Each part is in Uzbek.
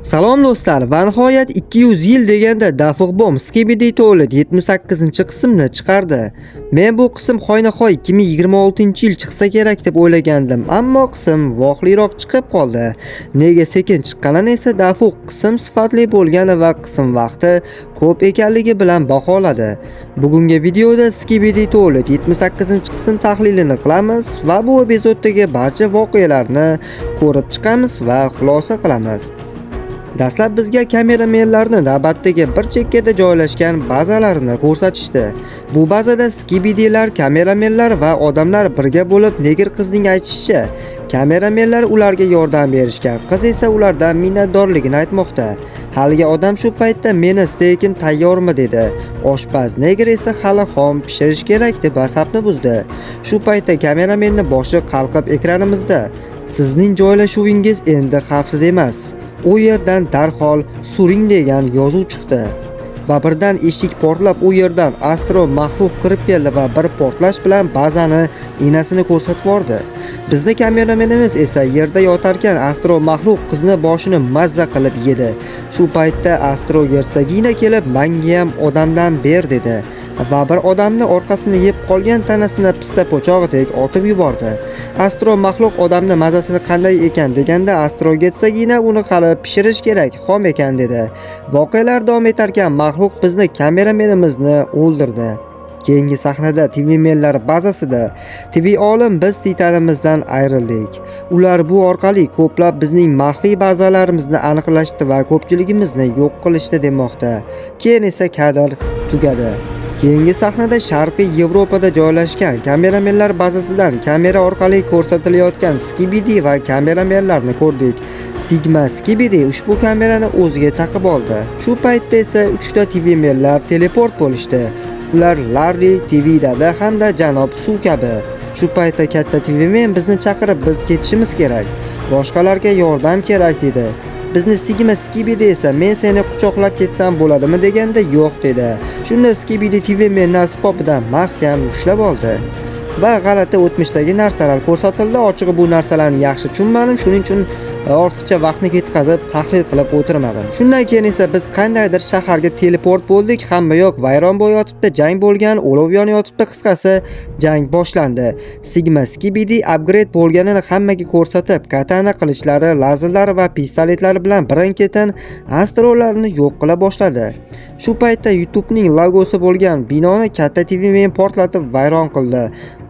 Salom do'stlar, va nihoyat 200 yil deganda Dafuq Bomb Skibidi Toilet 78-qismni chiqardi. Men bu qism hoynahoy 2026-yil chiqsa kerak deb o'ylagandim, ammo qism voqliroq chiqib qoldi. Nega sekin chiqqanini esa Dafuq qism sifatli bo'lgani va qism vaqti ko'p ekanligi bilan baholadi. Bugungi videoda Skibidi Toilet 78-qism tahlilini qilamiz va bu epizoddagi barcha voqealarni ko'rib chiqamiz va xulosa qilamiz. Dastlab bizga kameramenlarni navbatdagi bir chekkada joylashgan bazalarini ko'rsatishdi. Bu bazada Skibidilar, kameramenlar va odamlar birga bo'lib, negr qizning aytishicha, kameramenlar ularga yordam berishgan, qiz esa ulardan minnatdorligini aytmoqda. Haligi odam shu paytda "Meni steykim tayyormi?" dedi. Oshpaz negr esa hali xom pishirish kerak deb asabni buzdi. Shu paytda kameramenning boshi qalqib ekranimizda "Sizning joylashuvingiz endi xavfsiz emas. U yerdan darhol suring" degan yozuv chiqdi. Va birdan eshik portlab, u yerdan astro maxluq kirib keldi va bir portlash bilan bazani enasini ko'rsatib yubordi. Bizning kameramenimiz esa yerda yotarkan astro maxluq qizni boshini mazza qilib yedi. Shu paytda astro gersagina kelib, "Menga ham odamdan ber" dedi va bir odamni orqasini yeb qolgan tanasini pista po'chog'idek otib yubordi. Astro maxluq odamni mazasini qanday ekan deganda, astro getsagina uni hali pishirish kerak, xom ekan dedi. Voqealar davom etarkan maxluq bizni kameramenimizni o'ldirdi. Keyingi sahnada TV-menlar bazasida TV olim biz titanimizdan ayrildik. Ular bu orqali ko'plab bizning maxfiy bazalarimizni aniqlashdi va ko'pchiligimizni yo'q qilishdi demoqda. Keyin esa kadr tugadi. Keyingi sahnada Sharqiy Yevropada joylashgan kameramenlar bazasidan kamera orqali ko'rsatilayotgan Skibidi va kameramenlarni ko'rdik. Sigma Skibidi ushbu kamerani o'ziga taqib oldi. Shu paytda esa 3 ta TV-menlar teleport bo'lishdi. Ular Larry, TV Dada hamda Janob Suv kabi. Shu paytda katta TV-men bizni chaqirib, biz ketishimiz kerak. Boshqalarga yordam kerak dedi. Bizni Sigma Skibidi esa "Men seni quchoqlab ketsam bo'ladimi?" deganda "Yo'q" dedi. Shunda Skibidi TV-menni asbobidan mahkam ushlab oldi. Va g'alati o'tmishdagi narsalar ko'rsatildi. Ochig'i bu narsalarni yaxshi tushunmadim, shuning uchun ortiqcha vaqtni ketkazib tahlil qilib o'tirmadim. Shundan keyin esa biz qandaydir shaharga teleport bo'ldik. Hamma yoq vayron bo'layotibdi, jang bo'lgan, olov yonayotibdi, qisqasi jang boshlandi. Sigma Skibidi upgrade bo'lganini hammaga ko'rsatib, katana qilichlari, lazerlari va pistoletlari bilan birin-ketin astrolarni yo'q qila boshladi. Shu paytda YouTube'ning logosi bo'lgan binoni katta TV-men portlatib vayron qildi.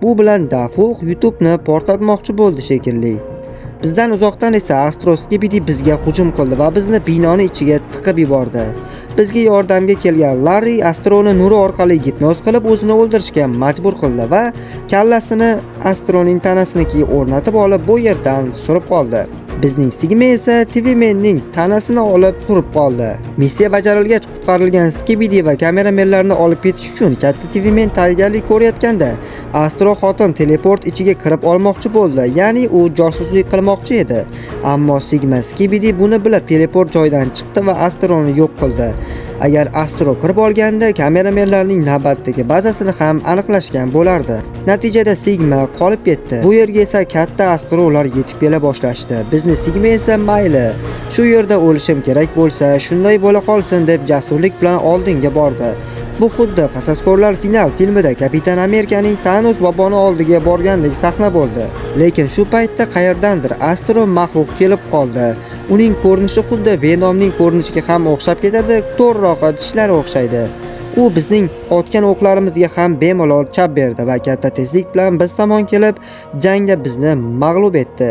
Bu bilan Dafuq YouTube'ni portlatmoqchi bo'ldi shekilli. Bizdan uzoqdan esa Astro Skibidi bizga hujum qildi va bizni binoni ichiga tiqib yubordi. Bizga yordamga kelgan Larry Astroni nuri orqali gipnoz qilib o'zini o'ldirishga majbur qildi va kallasini Astroning tanasiniga o'rnatib olib bu yerdan surib qoldi. Bizning Sigma esa TV-menning tanasini olib surib qoldi. Missiya bajarilgach qutqarilgan Skibidi va kameramenlarni olib ketish uchun katta TV-men tayyorgarlik ko'rayotganda Astro xotin teleport ichiga kirib olmoqchi bo'ldi, ya'ni u josuslik qilmoqchi edi. Ammo Sigma Skibidi buni bilib teleport joyidan chiqdi va Astroni yo'q qildi. Agar Astro kirib olganda kameramenlarning navbatdagi bazasini ham aniqlashgan bo'lardi. Natijada Sigma qolib ketdi. Bu yerga esa katta astrolar yetib kela boshlashdi. Bizni Sigma esa mayli, shu yerda o'lishim kerak bo'lsa, shunday bo'la qolsin deb jasurlik bilan oldinga bordi. Bu xuddi Qasaskorlar final filmida Kapitan Amerikaning Thanos boboni oldiga borgandek sahna bo'ldi. Lekin shu paytda qayerdandir astro maxluq kelib qoldi. Uning ko'rinishi xuddi Venomning ko'rinishiga ham o'xshab ketadi, to'g'rirog'i tishlari o'xshaydi. U bizning otgan o'qlarimizga ham bemalol chap berdi va katta tezlik bilan biz tomon kelib, jangda bizni mag'lub etdi.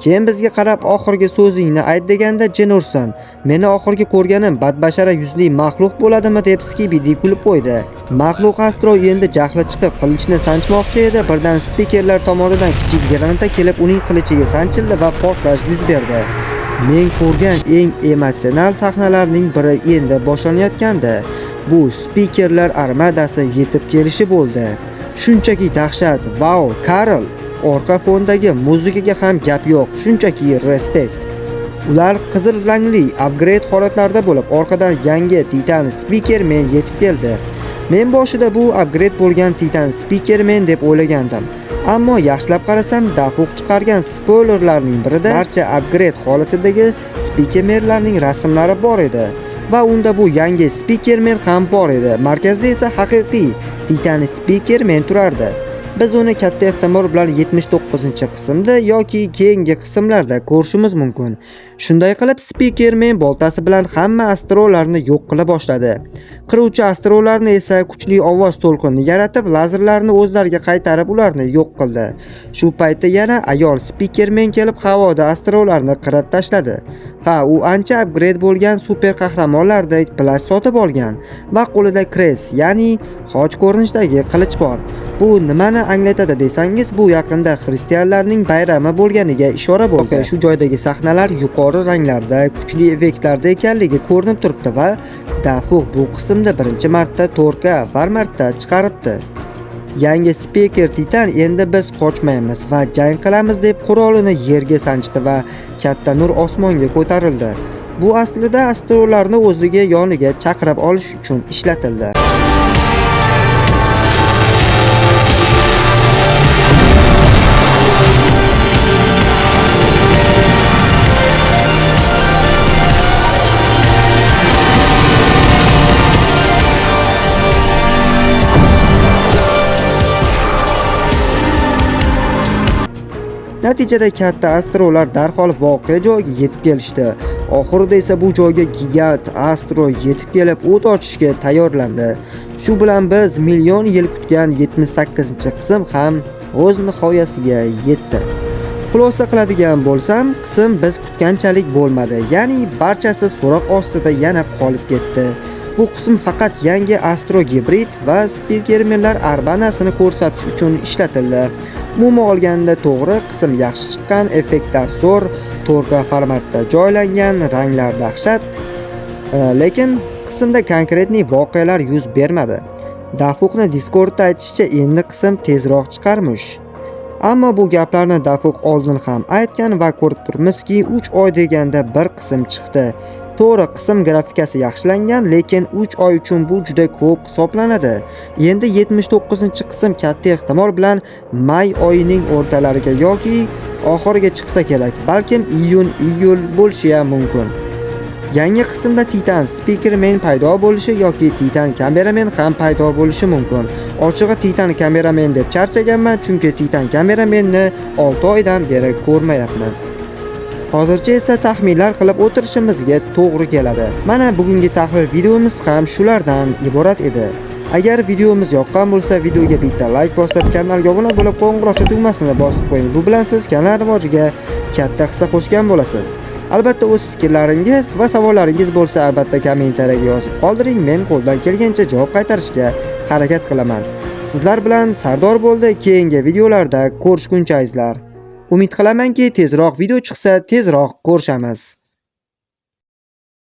Keyin bizga qarab oxirgi so'zingni ayt deganda jin ursin. Meni oxirgi ko'rganim badbashara yuzli maxluq bo'ladimi deb Skibidi kulib qo'ydi. Maxluq astro endi jahli chiqib qilichni sanchmoqchi edi. Birdan spikerlar tomonidan kichik granata kelib uning qilichiga sanchildi va portlash yuz berdi. Men ko'rgan eng emotsional sahnalarning biri endi boshlanayotgandi. Bu spikerlar armadasi yetib kelishi bo'ldi. Shunchaki dahshat. Wow, Karl. Orqa fondagi muzikaga ham gap yo'q, shunchaki respekt. Ular qizil rangli upgrade holatlarda bo'lib, orqadan yangi Titan Speakerman yetib keldi. Men boshida bu upgrade bo'lgan Titan Speakerman deb o'ylagandim. Ammo yaxshilab qarasam, Dafug chiqargan spoilerlarning birida barcha upgrade holatidagi spikermenlarning rasmlari bor edi va unda bu yangi spikermen ham bor edi. Markazda esa haqiqiy Titan spikermen turardi. Biz uni katta ehtimol bilan 79-qismda yoki keyingi qismlarda ko'rishimiz mumkin. Shunday qilib, spikermen boltasi bilan hamma astrolarni yo'q qila boshladi. Qiruvchi astrolarni esa kuchli ovoz to'lqini yaratib, lazerlarni o'zlariga qaytarib ularni yo'q qildi. Shu paytda yana ayol spikermen kelib havoda astrolarni qirib tashladi. Ha, u ancha upgrade bo'lgan super qahramonlardek plash sotib olgan va qo'lida kres, ya'ni xoch ko'rinishidagi qilich bor. Bu nimani anglatadi desangiz, bu yaqinda xristianlarning bayrami bo'lganiga ishora bo'ldi. Shu joydagi sahnalar yuqori ranglarda, kuchli effektlarda ekanligi ko'rinib turibdi va Dafug bu qismda birinchi marta 4K formatda chiqaribdi. Yangi Speaker Titan endi biz qochmaymiz va jang qilamiz deb qurolini yerga sanchdi va katta nur osmonga ko'tarildi. Bu aslida astrolarni o'ziga yoniga chaqirib olish uchun ishlatildi. Natijada katta astrolar darhol voqea joyiga yetib kelishdi. Oxirida esa bu joyga gigant astro yetib kelib o't ochishga tayyorlandi. Shu bilan biz million yil kutgan 78-qism ham o'z nihoyasiga yetdi. Xulosa qiladigan bo'lsam, qism biz kutganchalik bo'lmadi. Ya'ni barchasi so'roq ostida yana qolib ketdi. Bu qism faqat yangi astro gibrid va spikermenlar arbanasini ko'rsatish uchun ishlatildi. Umuman olganda to'g'ri, qism yaxshi chiqqan, effektlar zo'r, 4K formatda joylangan, ranglar dahshat. Lekin qismda konkretniy voqealar yuz bermadi. Dafugni Discordda aytishicha, endi qism tezroq chiqarmish. Ammo bu gaplarni Dafug oldin ham aytgan va ko'rib turibmizki, 3 oy deganda bir qism chiqdi. To'g'ri, qism grafikasi yaxshilangan, lekin 3 oy uchun bu juda ko'p hisoblanadi. Endi 79-qism katta ehtimol bilan may oyining o'rtalariga yoki oxiriga chiqsa kerak. Balkim iyun-iyul bo'lishi ham mumkin. Yangi qismda Titan Speakerman paydo bo'lishi yoki Titan Kameraman ham paydo bo'lishi mumkin. Ochig'i Titan Kameraman deb charchaganman, chunki Titan Kameramenni 6 oydan beri ko'rmayapmiz. Hozircha esa taxminlar qilib o'tirishimizga to'g'ri keladi. Mana bugungi tahlil videomiz ham shulardan iborat edi. Agar videomiz yoqqan bo'lsa, videoga bitta like bosib, kanalga obuna bo'lib, qo'ng'iroqcha tugmasini bosib qo'ying. Bu bilan siz kanal rivojiga katta hissa qo'shgan bo'lasiz. Albatta o'z fikrlaringiz va savollaringiz bo'lsa, albatta kommentariyaga yozib qoldiring. Men qo'ldan kelgancha javob qaytarishga harakat qilaman. Sizlar bilan Sardor bo'ldi. Keyingi videolarda ko'rishguncha azizlar. Umid qilamanki, tezroq video chiqsa, tezroq ko'rishamiz.